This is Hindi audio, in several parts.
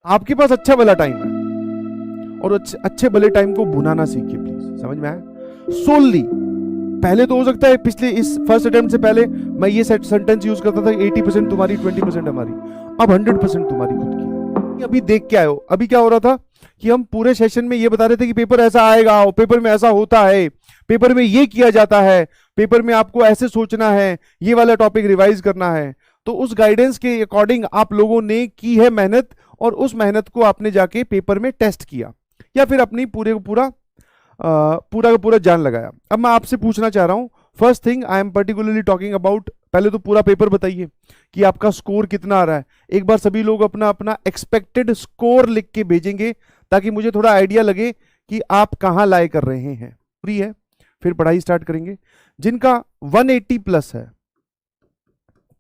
आपके पास अच्छा वाला टाइम है, और अच्छे भले टाइम को भुनाना सीखिए प्लीज। समझ में आया? सोलली पहले तो हो सकता है पिछले इस फर्स्ट अटेम्प्ट से पहले मैं ये सेंटेंस यूज करता था 80% तुम्हारी 20% हमारी, अब 100% तुम्हारी खुद की। अभी देख के आए हो, अभी क्या हो रहा था कि हम पूरे सेशन में ये बता रहे थे कि पेपर ऐसा आएगा, पेपर में ऐसा होता है, पेपर में ये किया जाता है, पेपर में आपको ऐसे सोचना है, ये वाला टॉपिक रिवाइज करना है। तो उस गाइडेंस के अकॉर्डिंग आप लोगों ने की है मेहनत, और उस मेहनत को आपने जाके पेपर में टेस्ट किया, या फिर अपनी पूरा का पूरा जान लगाया। अब मैं आपसे पूछना चाह रहा हूं, first thing I am particularly talking about, पहले तो पूरा पेपर बताइए कि आपका स्कोर कितना आ रहा है। एक बार सभी लोग अपना अपना एक्सपेक्टेड स्कोर लिख के भेजेंगे, ताकि मुझे थोड़ा आइडिया लगे कि आप कहां लाए कर रहे हैं। फ्री है, फिर पढ़ाई स्टार्ट करेंगे। जिनका 180 प्लस है,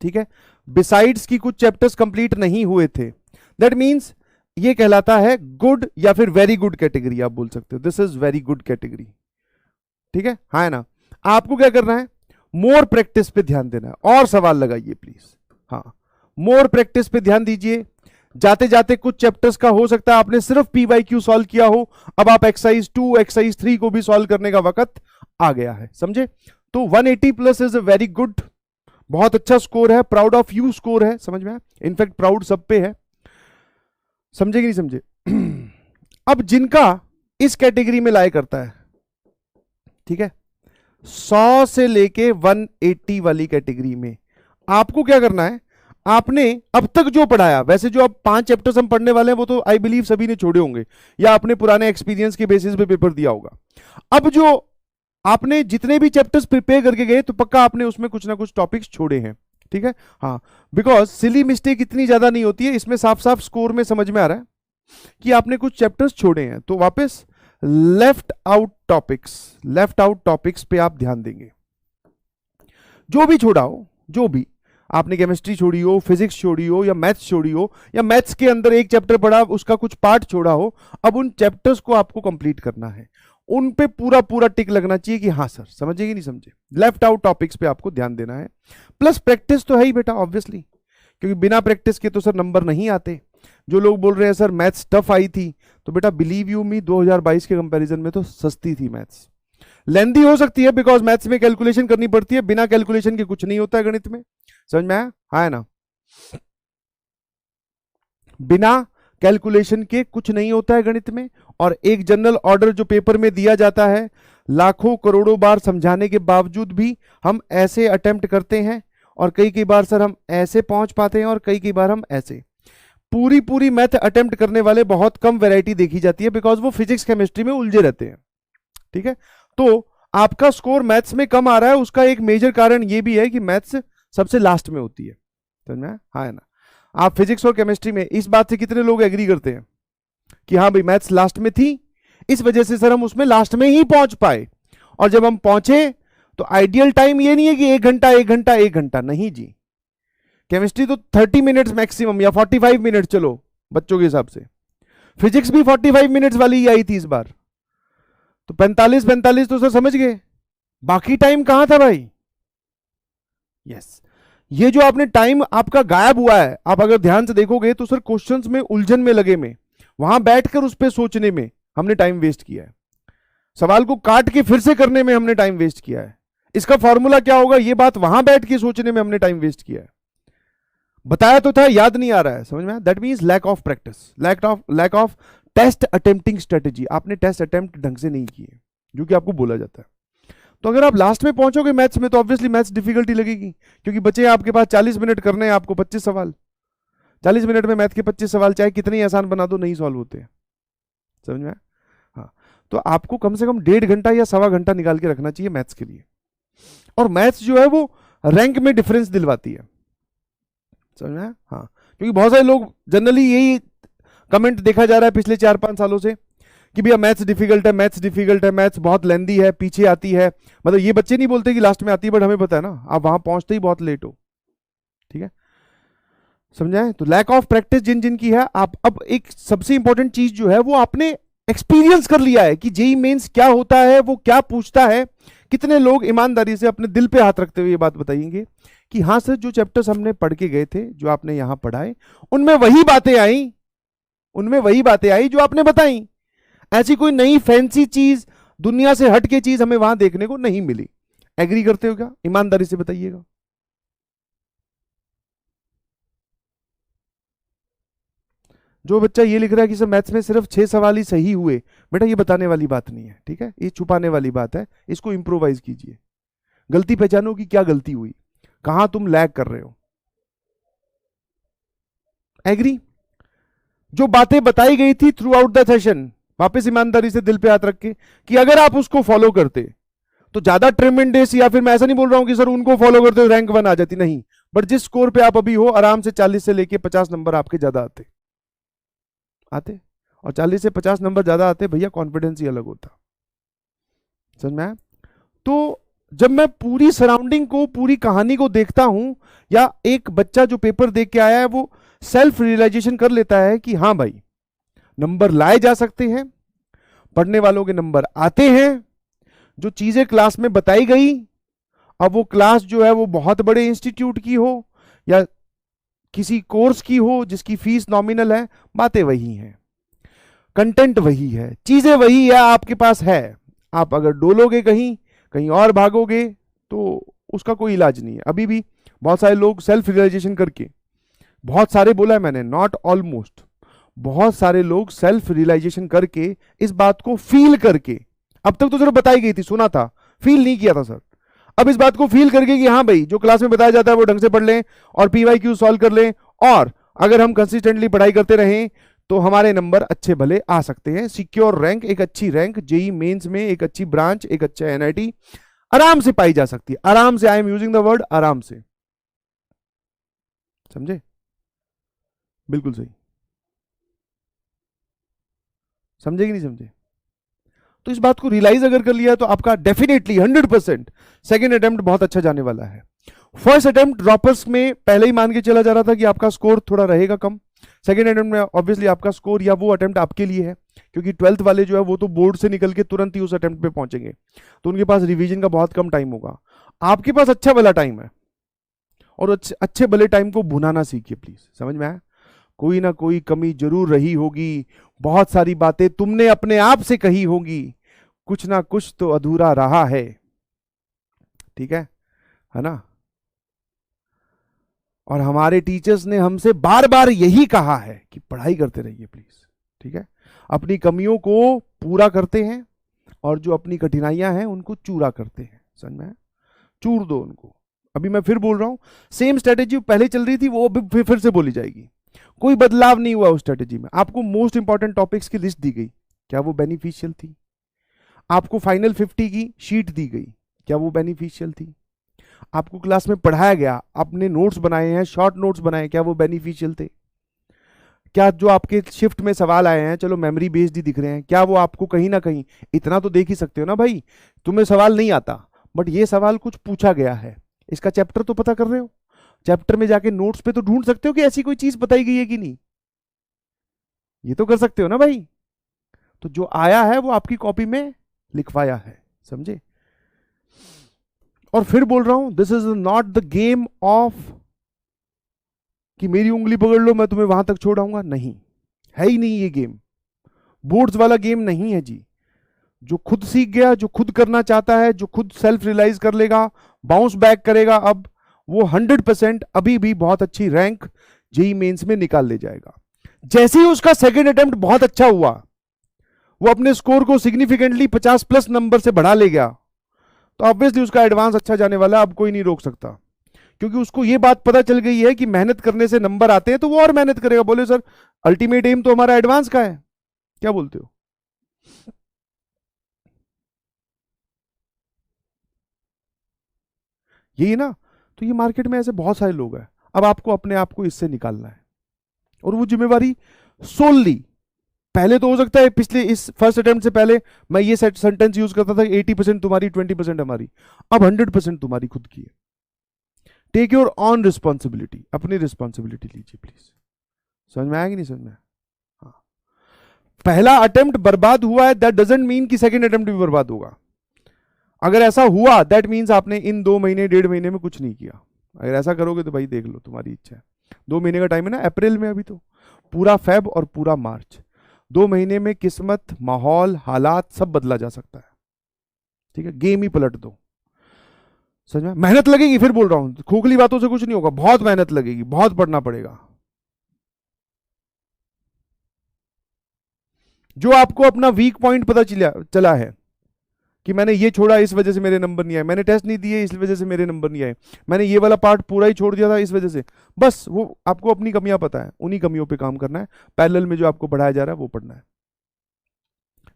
ठीक है, बिसाइड्स की कुछ चैप्टर्स कंप्लीट नहीं हुए थे, दैट मीन्स ये कहलाता है गुड या फिर वेरी गुड कैटेगरी। आप बोल सकते हो this is very good category, ठीक है, हाँ है ना। आपको क्या करना है, मोर प्रैक्टिस पे ध्यान देना है, और सवाल लगाइए प्लीज। हाँ, मोर प्रैक्टिस पे ध्यान दीजिए। जाते जाते कुछ चैप्टर्स का हो सकता है आपने सिर्फ PYQ सॉल्व किया हो, अब आप एक्सरसाइज 2 एक्सरसाइज 3 को भी सॉल्व करने का वक्त आ गया है, समझे। तो 180 plus is a very good, बहुत अच्छा स्कोर है, प्राउड ऑफ यू स्कोर है, समझ में आया। इनफैक्ट प्राउड सब पे है, समझे कि नहीं समझे। अब जिनका इस कैटेगरी में लाया करता है, ठीक है, 100 से लेके 180 वाली कैटेगरी में आपको क्या करना है, आपने अब तक जो पढ़ाया, वैसे जो अब 5 चैप्टर्स हम पढ़ने वाले हैं वो तो आई बिलीव सभी ने छोड़े होंगे, या अपने पुराने एक्सपीरियंस के बेसिस पे पेपर दिया होगा। अब जो आपने जितने भी चैप्टर्स प्रिपेयर करके गए, तो पक्का आपने उसमें कुछ ना कुछ टॉपिक्स छोड़े हैं, ठीक है। हाँ, बिकॉज सिली मिस्टेक इतनी ज्यादा नहीं होती है, इसमें साफ साफ स्कोर में समझ में आ रहा है कि आपने कुछ चैप्टर्स छोड़े हैं। तो वापस लेफ्ट आउट टॉपिक्स पे आप ध्यान देंगे। जो भी छोड़ा हो, जो भी आपने केमिस्ट्री छोड़ी हो, फिजिक्स छोड़ी हो, या मैथ्स छोड़ी हो, या मैथ्स के अंदर एक चैप्टर पढ़ा उसका कुछ पार्ट छोड़ा हो, अब उन चैप्टर्स को आपको कंप्लीट करना है। उन पे पूरा पूरा टिक लगना चाहिए कि हाँ सर, समझे कि नहीं समझे। लेफ्ट आउट टॉपिक्स पे आपको ध्यान देना है। प्लस प्रैक्टिस तो है ही बेटा, ऑब्वियसली, क्योंकि बिना प्रैक्टिस के तो सर नंबर नहीं आते। जो लोग बोल रहे हैं सर मैथ्स टफ आई थी, तो बेटा बिलीव यू मी 2022 के कंपैरिजन में तो सस्ती थी मैथ्स। लेंदी हो सकती है बिकॉज मैथ्स में कैलकुलेशन करनी पड़ती है, बिना कैलकुलेशन के कुछ नहीं होता है गणित में, समझ में आया, हाँ है ना। बिना कैलकुलेशन के कुछ नहीं होता है गणित में। और एक जनरल ऑर्डर जो पेपर में दिया जाता है, लाखों करोड़ों बार समझाने के बावजूद भी हम ऐसे अटेम्प्ट करते हैं, और कई बार सर हम ऐसे पहुंच पाते हैं, और कई बार हम ऐसे। पूरी मैथ अटेम्प्ट करने वाले बहुत कम वैरायटी देखी जाती है, बिकॉज वो फिजिक्स केमिस्ट्री में उलझे रहते हैं, ठीक है। तो आपका स्कोर मैथ्स में कम आ रहा है, उसका एक मेजर कारण ये भी है कि मैथ्स सबसे लास्ट में होती है, समझ में, हाँ है ना। आप फिजिक्स और केमिस्ट्री में इस बात से कितने लोग एग्री करते हैं कि हाँ भाई मैथ्स लास्ट में थी, इस वजह से सर हम उसमें लास्ट में ही पहुंच पाए। और जब हम पहुंचे तो आइडियल टाइम ये नहीं है कि 1 घंटा नहीं जी। केमिस्ट्री तो 30 मिनट्स मैक्सिमम, या 45 मिनट चलो बच्चों के हिसाब से। फिजिक्स भी 45 मिनट्स वाली ही आई थी इस बार, तो 45 तो सर समझ गए, बाकी टाइम कहां था भाई। यस, ये जो आपने टाइम आपका गायब हुआ है, आप अगर ध्यान से देखोगे तो सर क्वेश्चंस में उलझन में लगे में, वहां बैठकर उस पर सोचने में हमने टाइम वेस्ट किया है, सवाल को काट के फिर से करने में हमने टाइम वेस्ट किया है। इसका फॉर्मूला क्या होगा, ये बात वहां बैठ के सोचने में हमने टाइम वेस्ट किया है। बताया तो था, याद नहीं आ रहा है, समझ में। That means lack of practice, lack of test attempting strategy. आपने टेस्ट अटेम्प्ट ढंग से नहीं किए, जो कि आपको बोला जाता है। तो अगर आप लास्ट में पहुंचोगे मैथ्स में, तो ऑब्वियसली मैथ्स डिफिकल्टी लगेगी, क्योंकि बचे आपके पास 40 मिनट करने हैं आपको 25 सवाल। 40 मिनट में मैथ के 25 सवाल चाहे कितने ही आसान बना दो, नहीं सॉल्व होते हैं, समझ में। हाँ, तो आपको कम से कम 1.5 घंटा या 1.25 घंटा निकाल के रखना चाहिए मैथ्स के लिए। और मैथ्स जो है वो रैंक में डिफरेंस दिलवाती है, समझ में। हाँ, क्योंकि बहुत सारे लोग जनरली यही कमेंट देखा जा रहा है पिछले 4-5 सालों से कि भैया मैथ्स डिफिकल्ट है, मैथ्स बहुत लेंदी है, पीछे आती है। मतलब ये बच्चे नहीं बोलते कि लास्ट में आती है, बट हमें पता है ना, आप वहां पहुंचते ही बहुत लेट हो, ठीक है, समझाए। तो लैक ऑफ प्रैक्टिस जिन जिन की है, आप अब एक सबसे इंपॉर्टेंट चीज जो है वो आपने एक्सपीरियंस कर लिया है कि जेईई मेंस क्या होता है, वो क्या पूछता है। कितने लोग ईमानदारी से अपने दिल पे हाथ रखते हुए ये बात बताएंगे कि हाँ सर, जो चैप्टर्स हमने पढ़ के गए थे, जो आपने यहां पढ़ाए, उनमें वही बातें आई उनमें वही बातें आई जो आपने बताई। ऐसी कोई नई फैंसी चीज, दुनिया से हट के चीज हमें वहां देखने को नहीं मिली। एग्री करते हो क्या? ईमानदारी से बताइएगा। जो बच्चा ये लिख रहा है कि सर मैथ्स में सिर्फ 6 सवाल ही सही हुए, बेटा ये बताने वाली बात नहीं है, ठीक है, ये छुपाने वाली बात है। इसको इंप्रोवाइज कीजिए। गलती पहचानो कि क्या गलती हुई, कहां तुम लैग कर रहे हो। एग्री? जो बातें बताई गई थी थ्रू आउट द सेशन, वापस ईमानदारी से दिल पे हाथ रख के, कि अगर आप उसको फॉलो करते तो ज्यादा ट्रेमेंडस, या फिर मैं ऐसा नहीं बोल रहा हूं कि सर उनको फॉलो करते हो रैंक 1 आ जाती, नहीं, बट जिस स्कोर पे आप अभी हो आराम से 40 से लेके 50 नंबर आपके ज्यादा आते आते। और 40 से 50 नंबर ज्यादा आते भैया, कॉन्फिडेंस ही अलग होता। समझ में आया? तो जब मैं पूरी सराउंडिंग को, पूरी कहानी को देखता हूं, या एक बच्चा जो पेपर देख के आया है वो सेल्फ रियलाइजेशन कर लेता है कि हाँ भाई नंबर लाए जा सकते हैं, पढ़ने वालों के नंबर आते हैं, जो चीजें क्लास में बताई गई, अब वो क्लास जो है वो बहुत बड़े इंस्टीट्यूट की हो या किसी कोर्स की हो जिसकी फीस नॉमिनल है, बातें वही हैं, कंटेंट वही है, चीजें वही है, आपके पास है। आप अगर डोलोगे कहीं कहीं और भागोगे तो उसका कोई इलाज नहीं है। अभी भी बहुत सारे लोग सेल्फ रियलाइजेशन करके, बहुत सारे बोला है मैंने, नॉट ऑलमोस्ट, बहुत सारे लोग सेल्फ रियलाइजेशन करके, इस बात को फील करके, अब तक तो सिर्फ बताई गई थी, सुना था, फील नहीं किया था सर, अब इस बात को फील करके कि हाँ भाई जो क्लास में बताया जाता है वो ढंग से पढ़ लें और PYQ सॉल्व कर लें, और अगर हम कंसिस्टेंटली पढ़ाई करते रहें तो हमारे नंबर अच्छे भले आ सकते हैं। सिक्योर रैंक, एक अच्छी रैंक जेई मेंस में, एक अच्छी ब्रांच, एक अच्छा NIT आराम से पाई जा सकती है। आराम से, I am using the word आराम से, समझे? बिल्कुल सही, समझे कि नहीं समझे? तो इस बात को रियलाइज अगर कर लिया तो आपका डेफिनेटली 100% सेकेंड अटेम्प्ट बहुत अच्छा जाने वाला है। फर्स्ट अटेम्प्ट ड्रॉपर्स में पहले ही मान के चला जा रहा था कि आपका स्कोर थोड़ा रहेगा कम। सेकेंड अटेम्प्ट में ऑब्वियसली आपका स्कोर या वो अटेम्प्ट आपके लिए है, क्योंकि 12th वाले जो है वो तो बोर्ड से निकल के तुरंत ही उस अटेम्प्ट पे पहुंचेंगे, तो उनके पास रिवीजन का बहुत कम टाइम होगा। आपके पास अच्छा भला टाइम है, और अच्छे भले टाइम को भुनाना सीखिए प्लीज। समझ में आया? कोई ना कोई कमी जरूर रही होगी, बहुत सारी बातें तुमने अपने आप से कही होगी, कुछ ना कुछ तो अधूरा रहा है, ठीक है ना? और हमारे टीचर्स ने हमसे बार बार यही कहा है कि पढ़ाई करते रहिए प्लीज, ठीक है? अपनी कमियों को पूरा करते हैं और जो अपनी कठिनाइयां हैं उनको चूरा करते हैं। समझ में आया? चूर दो उनको। अभी मैं फिर बोल रहा हूं, सेम स्ट्रेटेजी पहले चल रही थी वो अभी फिर से बोली जाएगी, कोई बदलाव नहीं हुआ उस स्ट्रेटेजी में। आपको मोस्ट इंपॉर्टेंट टॉपिक्स की लिस्ट दी गई, क्या वो बेनिफिशियल थी? आपको फाइनल 50 की शीट दी गई, क्या वो बेनिफिशियल थी? आपको क्लास में पढ़ाया गया, आपने नोट्स बनाए हैं, शॉर्ट नोट्स बनाए, क्या वो बेनिफिशियल थे? क्या जो आपके शिफ्ट में सवाल आए हैं, चलो मेमोरी बेस्ड ही दिख रहे हैं, क्या वो आपको कहीं ना कहीं, इतना तो देख ही सकते हो ना भाई, तुम्हें सवाल नहीं आता बट ये सवाल कुछ पूछा गया है, इसका चैप्टर तो पता कर रहे हो, चैप्टर में जाके नोट्स पे तो ढूंढ सकते हो कि ऐसी कोई चीज बताई गई है कि नहीं, ये तो कर सकते हो ना भाई। तो जो आया है वो आपकी कॉपी में लिखवाया है, समझे? और फिर बोल रहा हूं, this is not the game of कि मेरी उंगली पकड़ लो मैं तुम्हें वहां तक छोड़ाऊंगा, नहीं, है ही नहीं ये गेम, बोर्ड्स वाला गेम नहीं है जी। जो खुद सीख गया, जो खुद करना चाहता है, जो खुद सेल्फ रियलाइज कर लेगा, बाउंस बैक करेगा, अब वो 100% अभी भी बहुत अच्छी रैंक जेई मेंस में निकाल ले जाएगा। जैसे ही उसका सेकेंड अटेम्प्ट बहुत अच्छा हुआ, वो अपने स्कोर को सिग्निफिकेंटली 50+ नंबर से बढ़ा ले गया, तो ऑब्वियसली उसका एडवांस अच्छा जाने वाला, अब कोई नहीं रोक सकता, क्योंकि उसको ये बात पता चल गई है कि मेहनत करने से नंबर आते हैं, तो वो और मेहनत करेगा। बोले सर अल्टीमेट एम तो हमारा एडवांस का है, क्या बोलते हो? यही ना? तो ये मार्केट में ऐसे बहुत सारे लोग हैं, अब आपको अपने आप को इससे निकालना है, और वो जिम्मेवारी सोलली, पहले तो हो सकता है पिछले इस फर्स्ट अटेम्प्ट से पहले मैं ये सेंटेंस यूज करता था, 80% तुम्हारी 20% हमारी, अब 100% तुम्हारी खुद की है। टेक योर ऑन रिस्पॉन्सिबिलिटी, अपनी रिस्पॉन्सिबिलिटी लीजिए प्लीज। समझ में आया कि नहीं समझ में? हाँ, पहला अटेम्प्ट बर्बाद हुआ है, दैट डजंट मीन कि सेकंड अटेम्प्ट भी बर्बाद होगा। अगर ऐसा हुआ दैट मीन्स आपने इन 2 महीने 1.5 महीने में कुछ नहीं किया। अगर ऐसा करोगे तो भाई देख लो, तुम्हारी इच्छा है, 2 महीने का टाइम है ना, अप्रैल में अभी तो पूरा फेब और पूरा मार्च, 2 महीने में किस्मत, माहौल, हालात सब बदला जा सकता है। ठीक है, गेम ही पलट दो। समझ में? मेहनत लगेगी, फिर बोल रहा हूं, खोखली बातों से कुछ नहीं होगा, बहुत मेहनत लगेगी, बहुत पढ़ना पड़ेगा। जो आपको अपना वीक पॉइंट पता चला है कि मैंने ये छोड़ा इस वजह से मेरे नंबर नहीं आए, मैंने टेस्ट नहीं दिए इस वजह से मेरे नंबर नहीं आए, मैंने ये वाला पार्ट पूरा ही छोड़ दिया था इस वजह से, बस वो आपको अपनी कमियां पता है, उन्हीं कमियों पे काम करना है। पैरेलल में जो आपको पढ़ाया जा रहा है वो पढ़ना है।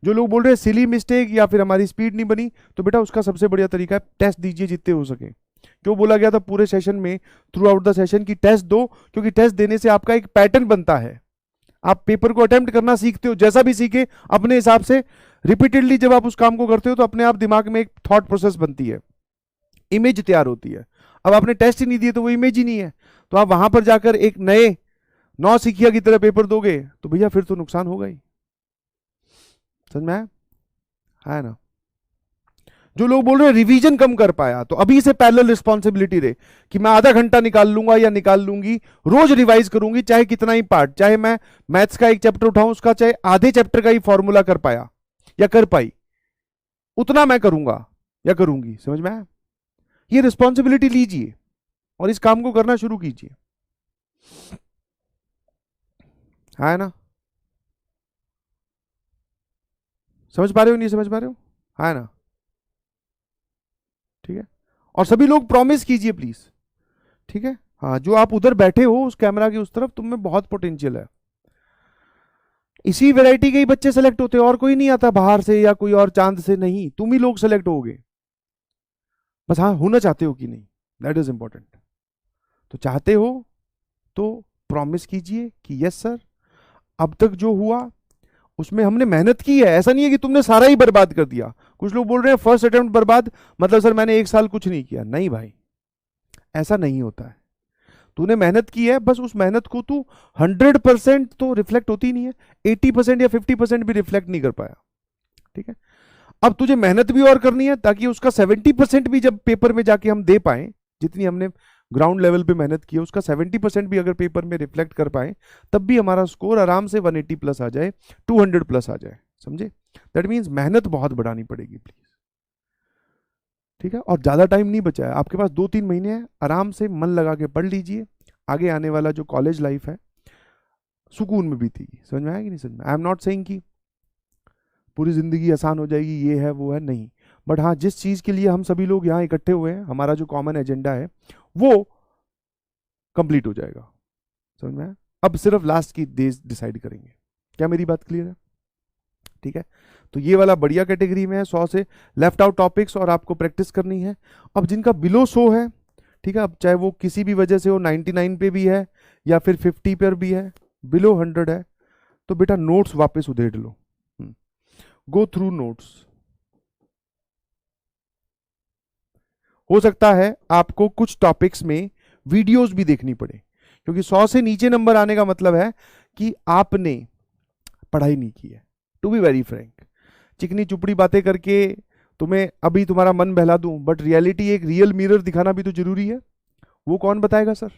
जो लोग बोल रहे हैं सिली मिस्टेक या फिर हमारी स्पीड नहीं बनी, तो बेटा उसका सबसे बढ़िया तरीका है टेस्ट दीजिए जितने हो सके। क्यों बोला गया था पूरे सेशन में, थ्रू आउट द सेशन की टेस्ट दो, क्योंकि टेस्ट देने से आपका एक पैटर्न बनता है, आप पेपर को अटेम्प्ट करना सीखते हो, जैसा भी सीखे अपने हिसाब से रिपीटेडली जब आप उस काम को करते हो तो अपने आप दिमाग में एक थॉट प्रोसेस बनती है, इमेज तैयार होती है। अब आपने टेस्ट ही नहीं दिए तो वो इमेज ही नहीं है, तो आप वहां पर जाकर एक नए नौसिखिया की तरह पेपर दोगे तो भैया फिर तो नुकसान होगा ही। समझ में आया? है ना? जो लोग बोल रहे हैं रिवीजन कम कर पाया, तो अभी से पैरेलल रिस्पॉन्सिबिलिटी रहे कि मैं आधा घंटा निकाल लूंगा या निकाल लूंगी, रोज रिवाइज करूंगी, चाहे कितना ही पार्ट, चाहे मैं मैथ्स का एक चैप्टर उठाऊं उसका चाहे आधे चैप्टर का ही फॉर्मूला कर पाया या कर पाई, उतना मैं करूंगा या करूंगी। समझ में आया? ये रिस्पॉन्सिबिलिटी लीजिए और इस काम को करना शुरू कीजिए। है ना? समझ पा रहे हो नहीं समझ पा रहे हो? है ना? ठीक है, और सभी लोग प्रॉमिस कीजिए प्लीज। ठीक है, हाँ, जो आप उधर बैठे हो उस कैमरा की उस तरफ, तुम में बहुत पोटेंशियल है। इसी वैरायटी के ही बच्चे सेलेक्ट होते हैं, और कोई नहीं आता बाहर से या कोई और चांद से नहीं, तुम ही लोग सेलेक्ट होगे। बस हाँ, होना चाहते हो कि नहीं, दैट इज इंपॉर्टेंट। तो चाहते हो तो प्रॉमिस कीजिए कि यस सर, अब तक जो हुआ उसमें हमने मेहनत की है, ऐसा नहीं है कि तुमने सारा ही बर्बाद कर दिया। कुछ लोग बोल रहे हैं फर्स्ट अटेम्प्ट बर्बाद, मतलब सर मैंने 1 साल कुछ नहीं किया। नहीं भाई, ऐसा नहीं होता है। तूने मेहनत की है, बस उस मेहनत को तू 100% तो रिफ्लेक्ट होती नहीं है, 80% या 50% भी रिफ्लेक्ट नहीं कर पाया। ठीक है, अब तुझे मेहनत भी और करनी है ताकि उसका 70% भी जब पेपर में जाके हम दे पाए, जितनी हमने ग्राउंड लेवल पे मेहनत की है उसका 70% भी अगर पेपर में रिफ्लेक्ट कर पाए, तब भी हमारा स्कोर आराम से 180 प्लस आ जाए, 200 प्लस आ जाए। समझे? दैट मीन्स मेहनत बहुत बढ़ानी पड़ेगी प्लीज। ठीक है, और ज्यादा टाइम नहीं बचा है आपके पास, 2-3 महीने हैं, आराम से मन लगा के पढ़ लीजिए। आगे आने वाला जो कॉलेज लाइफ है सुकून में बीतेगी। समझ में आया कि नहीं समझ में? आई एम नॉट सेइंग कि पूरी जिंदगी आसान हो जाएगी, ये है वो है, नहीं, बट हाँ, जिस चीज के लिए हम सभी लोग यहाँ इकट्ठे हुए हैं, हमारा जो कॉमन एजेंडा है वो कंप्लीट हो जाएगा। समझ में आया? अब सिर्फ लास्ट की डेज डिसाइड करेंगे। क्या मेरी बात क्लियर है? ठीक है, तो ये वाला बढ़िया कैटेगरी में है, 100 से लेफ्ट आउट टॉपिक्स, और आपको प्रैक्टिस करनी है। अब जिनका बिलो 100 है, ठीक है, अब चाहे वो किसी भी वजह से हो 99 पे भी है या फिर 50 पर भी है, बिलो 100 है, तो बेटा नोट्स वापस उधेड़ लो, गो थ्रू नोट्स। हो सकता है आपको कुछ टॉपिक्स में वीडियोस भी देखनी पड़े, क्योंकि 100 से नीचे नंबर आने का मतलब है कि आपने पढ़ाई नहीं की है। टू बी वेरी फ्रैंक, चिकनी चुपड़ी बातें करके तुम्हें अभी तुम्हारा मन बहला दूं, बट रियलिटी एक रियल मिरर दिखाना भी तो जरूरी है। वो कौन बताएगा सर?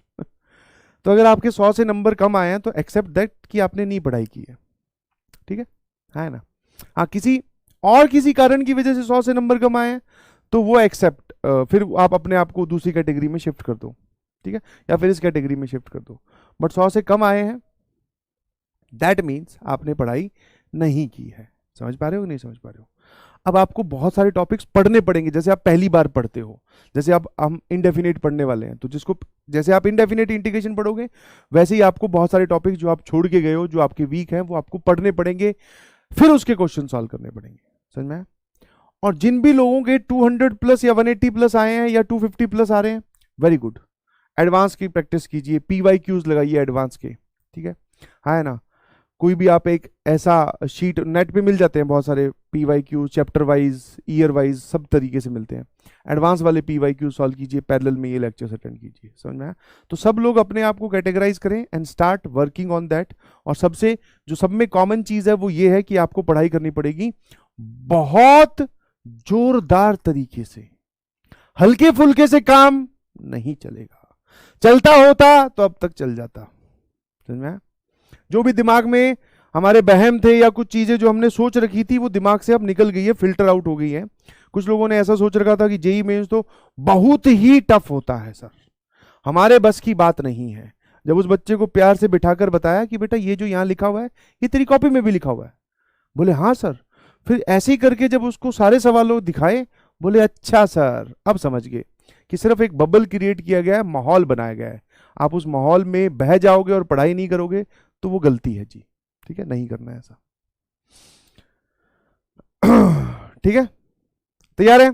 तो अगर आपके 100 से नंबर कम आए हैं तो एक्सेप्ट दैट कि आपने नहीं पढ़ाई की है। ठीक है ना? हाँ, किसी कारण की वजह से 100 से नंबर कम आए हैं तो वो एक्सेप्ट, फिर आप अपने आप को दूसरी कैटेगरी में शिफ्ट कर दो। ठीक है, या फिर इस कैटेगरी में शिफ्ट कर दो। बट 100 से कम आए हैं, दैट मीन्स आपने पढ़ाई नहीं की है। समझ पा रहे हो कि नहीं समझ पा रहे हो? अब आपको बहुत सारे टॉपिक्स पढ़ने पड़ेंगे, जैसे आप पहली बार पढ़ते हो, जैसे अब हम इंडेफिनेट पढ़ने वाले हैं, तो जिसको जैसे आप इंडेफिनेट इंटीग्रेशन पढ़ोगे, वैसे ही आपको बहुत सारे टॉपिक्स जो आप छोड़ के गए हो, जो आपके वीक हैं, वो आपको पढ़ने पड़ेंगे, फिर उसके क्वेश्चन सॉल्व करने पड़ेंगे। समझ में आया? और जिन भी लोगों के 200 प्लस या 180 प्लस आए हैं या 250 प्लस आ रहे हैं, वेरी गुड, एडवांस की प्रैक्टिस कीजिए, PYQs लगाइए एडवांस के। ठीक है ना? कोई भी आप एक ऐसा शीट नेट पे मिल जाते हैं, बहुत सारे PYQ, chapter wise, year wise, सब तरीके से मिलते हैं। एडवांस वाले PYQ सॉल्व कीजिए, पैरेलल में ये लेक्चर्स अटेंड कीजिए। समझ में आया? तो सब लोग अपने आप को कैटेगराइज करें and start working on that. और सबसे जो सब में कॉमन चीज है वो ये है कि आपको पढ़ाई करनी पड़ेगी बहुत जोरदार तरीके से। हल्के फुल्के से काम नहीं चलेगा, चलता होता तो अब तक चल जाता। समझ में आया? जो भी दिमाग में हमारे बहम थे या कुछ चीजें जो हमने सोच रखी थी वो दिमाग से अब निकल गई है, फिल्टर आउट हो गई है। कुछ लोगों ने ऐसा सोच रखा था कि जेईई मेंस तो बहुत ही टफ होता है सर, हमारे बस की बात नहीं है। जब उस बच्चे को प्यार से बिठाकर बताया कि बेटा ये जो यहाँ लिखा हुआ है ये तेरी कॉपी में भी लिखा हुआ है, बोले हाँ सर। फिर ऐसे ही करके जब उसको सारे सवालों दिखाए, बोले अच्छा सर अब समझ गए कि सिर्फ एक बबल क्रिएट किया गया है, माहौल बनाया गया है, आप उस माहौल में बह जाओगे और पढ़ाई नहीं करोगे तो वो गलती है जी। ठीक है, नहीं करना है ऐसा। ठीक है, तैयार है?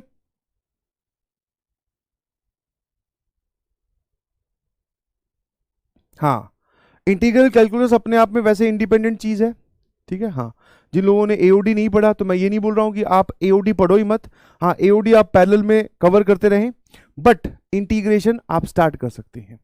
हाँ, इंटीग्रल कैलकुलस अपने आप में वैसे इंडिपेंडेंट चीज है। ठीक है, हाँ, जिन लोगों ने एओडी नहीं पढ़ा तो मैं ये नहीं बोल रहा हूं कि आप एओडी पढ़ो ही मत। हाँ, एओडी आप पैरेलल में कवर करते रहें, बट इंटीग्रेशन आप स्टार्ट कर सकते हैं।